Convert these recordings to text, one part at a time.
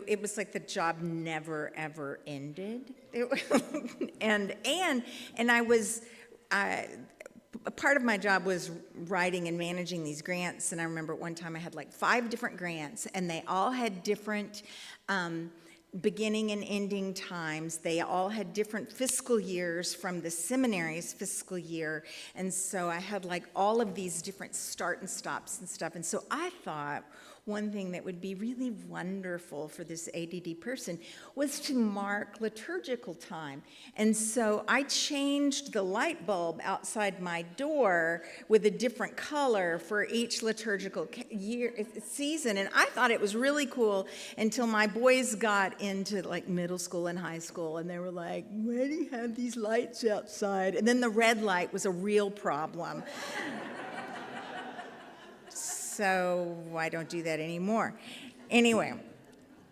It was like the job never, ever ended. And I was, part of my job was writing and managing these grants, and I remember at one time I had like 5 different grants, and they all had different beginning and ending times. They all had different fiscal years from the seminary's fiscal year, and so I had like all of these different start and stops and stuff. And so I thought one thing that would be really wonderful for this ADD person was to mark liturgical time. And so I changed the light bulb outside my door with a different color for each liturgical season. And I thought it was really cool until my boys got into like middle school and high school, and they were like, why do you have these lights outside? And then the red light was a real problem. So I don't do that anymore. Anyway,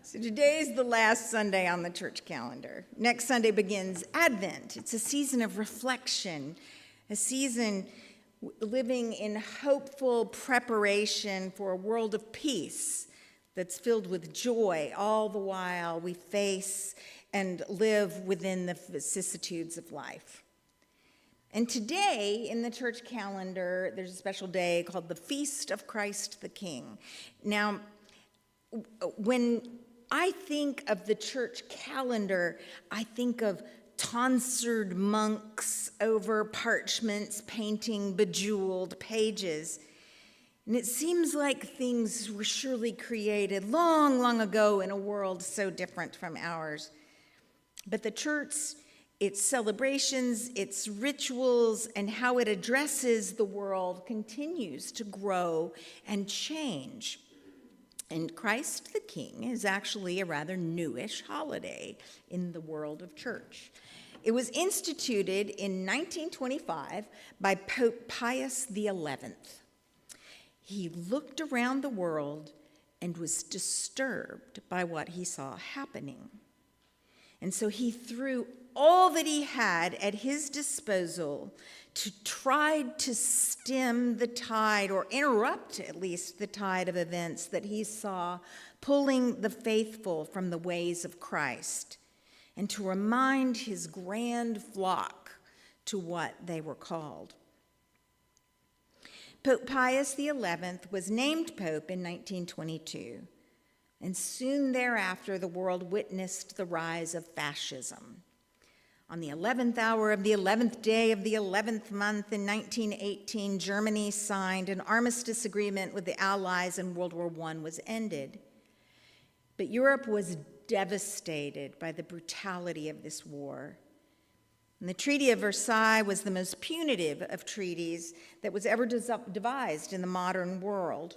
so today is the last Sunday on the church calendar. Next Sunday begins Advent. It's a season of reflection, a season living in hopeful preparation for a world of peace that's filled with joy all the while we face and live within the vicissitudes of life. And today, in the church calendar, there's a special day called the Feast of Christ the King. Now, when I think of the church calendar, I think of tonsured monks over parchments painting bejeweled pages. And it seems like things were surely created long, long ago in a world so different from ours. But the church, its celebrations, its rituals, and how it addresses the world continues to grow and change. And Christ the King is actually a rather newish holiday in the world of church. It was instituted in 1925 by Pope Pius XI. He looked around the world and was disturbed by what he saw happening. And so he threw all that he had at his disposal to try to stem the tide, or interrupt at least the tide of events that he saw pulling the faithful from the ways of Christ, and to remind his grand flock to what they were called. Pope Pius XI was named Pope in 1922, and soon thereafter the world witnessed the rise of fascism. On the 11th hour of the 11th day of the 11th month in 1918, Germany signed an armistice agreement with the Allies, and World War I was ended. But Europe was devastated by the brutality of this war. And the Treaty of Versailles was the most punitive of treaties that was ever devised in the modern world.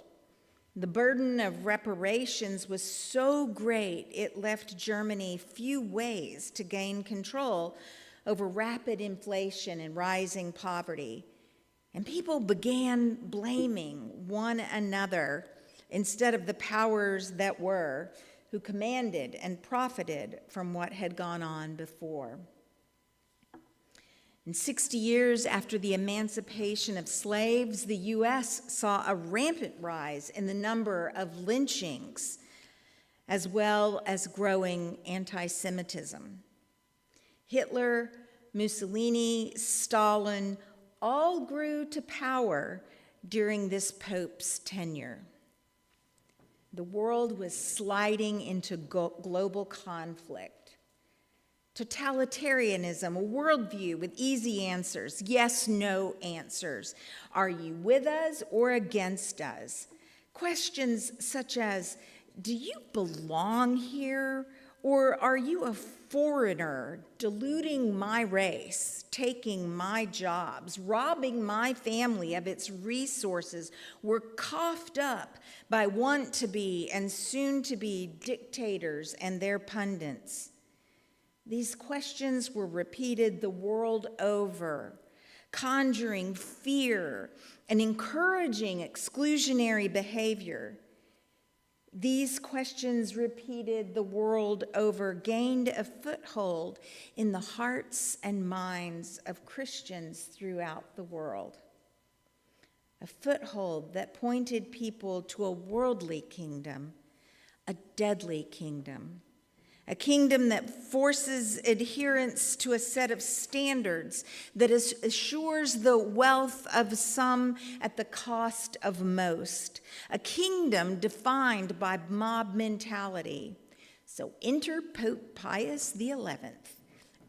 The burden of reparations was so great, it left Germany few ways to gain control over rapid inflation and rising poverty. And people began blaming one another instead of the powers that were, who commanded and profited from what had gone on before. And 60 years after the emancipation of slaves, the U.S. saw a rampant rise in the number of lynchings, as well as growing anti-Semitism. Hitler, Mussolini, Stalin all grew to power during this Pope's tenure. The world was sliding into global conflict. Totalitarianism, a worldview with easy answers, yes, no answers. Are you with us or against us? Questions such as, do you belong here, or are you a foreigner diluting my race, taking my jobs, robbing my family of its resources, were coughed up by want-to-be and soon-to-be dictators and their pundits. These questions were repeated the world over, conjuring fear and encouraging exclusionary behavior. These questions, repeated the world over, gained a foothold in the hearts and minds of Christians throughout the world. A foothold that pointed people to a worldly kingdom, a deadly kingdom. A kingdom that forces adherence to a set of standards that assures the wealth of some at the cost of most. A kingdom defined by mob mentality. So enter Pope Pius XI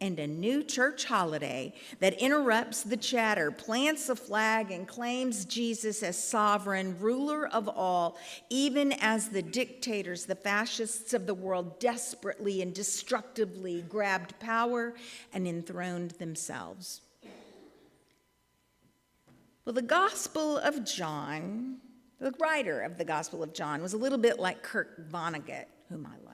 and a new church holiday that interrupts the chatter, plants a flag, and claims Jesus as sovereign, ruler of all, even as the dictators, the fascists of the world, desperately and destructively grabbed power and enthroned themselves. Well, the Gospel of John, the writer of the Gospel of John, was a little bit like Kurt Vonnegut, whom I love.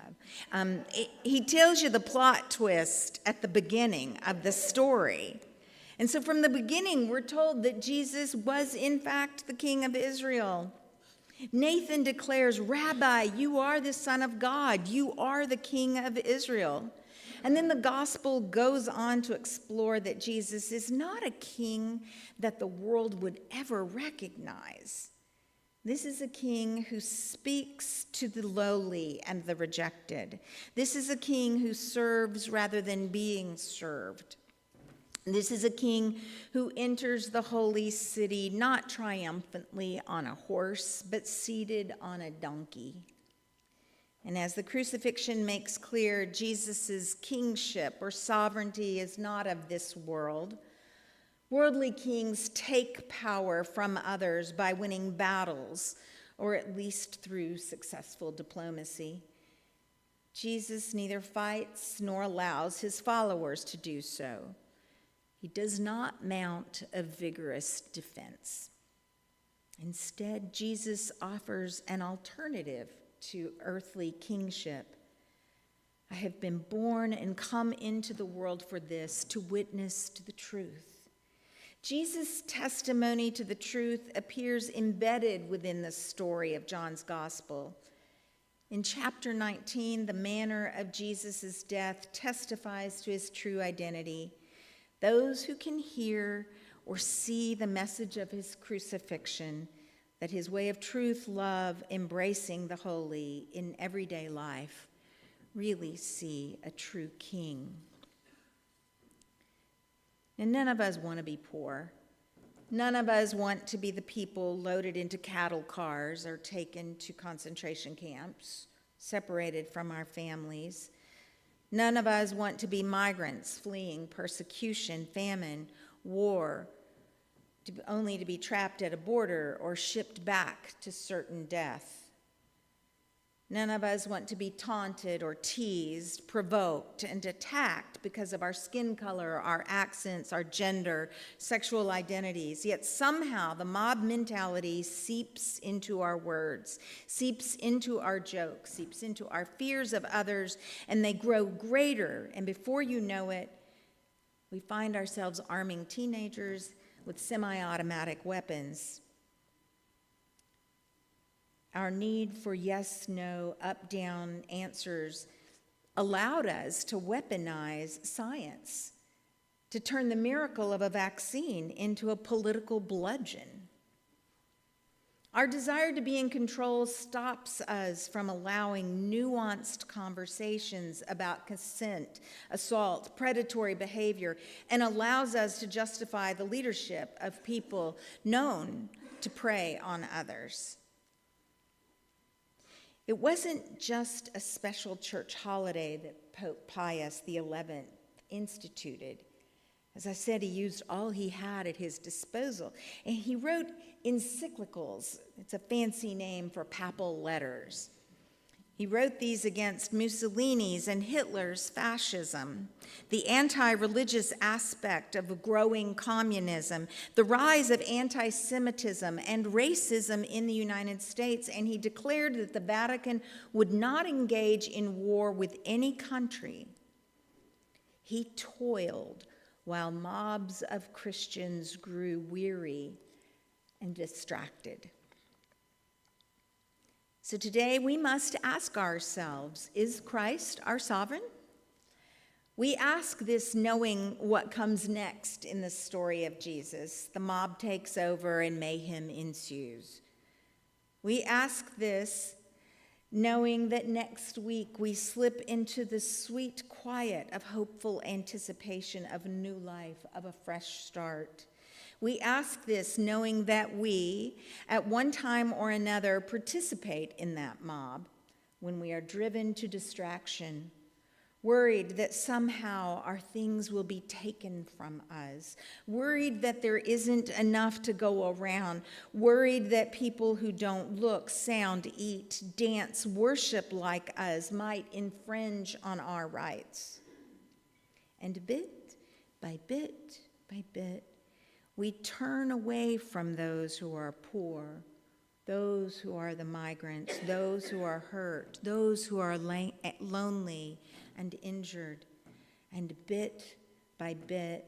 He tells you the plot twist at the beginning of the story. And so from the beginning, we're told that Jesus was, in fact, the King of Israel. Nathan declares, "Rabbi, you are the Son of God. You are the King of Israel." And then the gospel goes on to explore that Jesus is not a king that the world would ever recognize. This is a king who speaks to the lowly and the rejected. This is a king who serves rather than being served. This is a king who enters the holy city not triumphantly on a horse, but seated on a donkey. And as the crucifixion makes clear, Jesus' kingship or sovereignty is not of this world. Worldly kings take power from others by winning battles, or at least through successful diplomacy. Jesus neither fights nor allows his followers to do so. He does not mount a vigorous defense. Instead, Jesus offers an alternative to earthly kingship. I have been born and come into the world for this, to witness to the truth. Jesus' testimony to the truth appears embedded within the story of John's gospel. In chapter 19, the manner of Jesus' death testifies to his true identity. Those who can hear or see the message of his crucifixion, that his way of truth, love, embracing the holy in everyday life, really see a true king. And none of us want to be poor. None of us want to be the people loaded into cattle cars or taken to concentration camps, separated from our families. None of us want to be migrants fleeing persecution, famine, war, only to be trapped at a border or shipped back to certain death. None of us want to be taunted or teased, provoked, and attacked because of our skin color, our accents, our gender, sexual identities. Yet somehow the mob mentality seeps into our words, seeps into our jokes, seeps into our fears of others, and they grow greater. And before you know it, we find ourselves arming teenagers with semi-automatic weapons. Our need for yes, no, up, down answers allowed us to weaponize science, to turn the miracle of a vaccine into a political bludgeon. Our desire to be in control stops us from allowing nuanced conversations about consent, assault, predatory behavior, and allows us to justify the leadership of people known to prey on others. It wasn't just a special church holiday that Pope Pius XI instituted. As I said, he used all he had at his disposal. And he wrote encyclicals. It's a fancy name for papal letters. He wrote these against Mussolini's and Hitler's fascism, the anti-religious aspect of growing communism, the rise of anti-Semitism and racism in the United States, and he declared that the Vatican would not engage in war with any country. He toiled while mobs of Christians grew weary and distracted. So today we must ask ourselves, is Christ our sovereign? We ask this knowing what comes next in the story of Jesus. The mob takes over and mayhem ensues. We ask this knowing that next week we slip into the sweet quiet of hopeful anticipation of a new life, of a fresh start. We ask this knowing that we, at one time or another, participate in that mob when we are driven to distraction, worried that somehow our things will be taken from us, worried that there isn't enough to go around, worried that people who don't look, sound, eat, dance, worship like us might infringe on our rights. And bit by bit by bit, we turn away from those who are poor, those who are the migrants, those who are hurt, those who are lonely and injured. And bit by bit,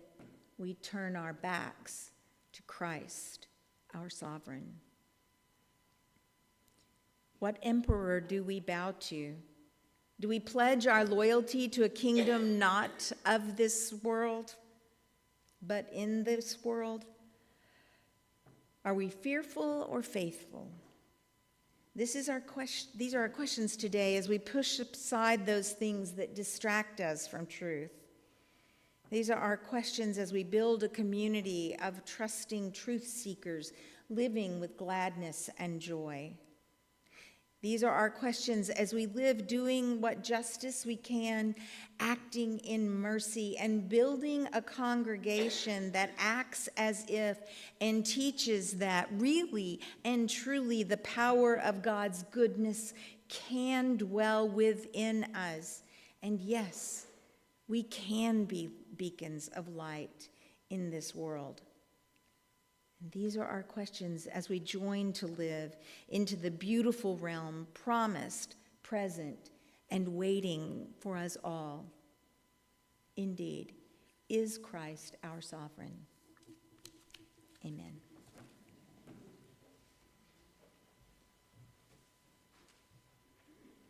we turn our backs to Christ, our sovereign. What emperor do we bow to? Do we pledge our loyalty to a kingdom not of this world, but in this world? Are we fearful or faithful? These are our questions today as we push aside those things that distract us from truth. These are our questions as we build a community of trusting truth seekers, living with gladness and joy. These are our questions as we live doing what justice we can, acting in mercy, and building a congregation that acts as if and teaches that really and truly the power of God's goodness can dwell within us. And yes, we can be beacons of light in this world. And these are our questions as we join to live into the beautiful realm promised, present, and waiting for us all. Indeed, is Christ our sovereign?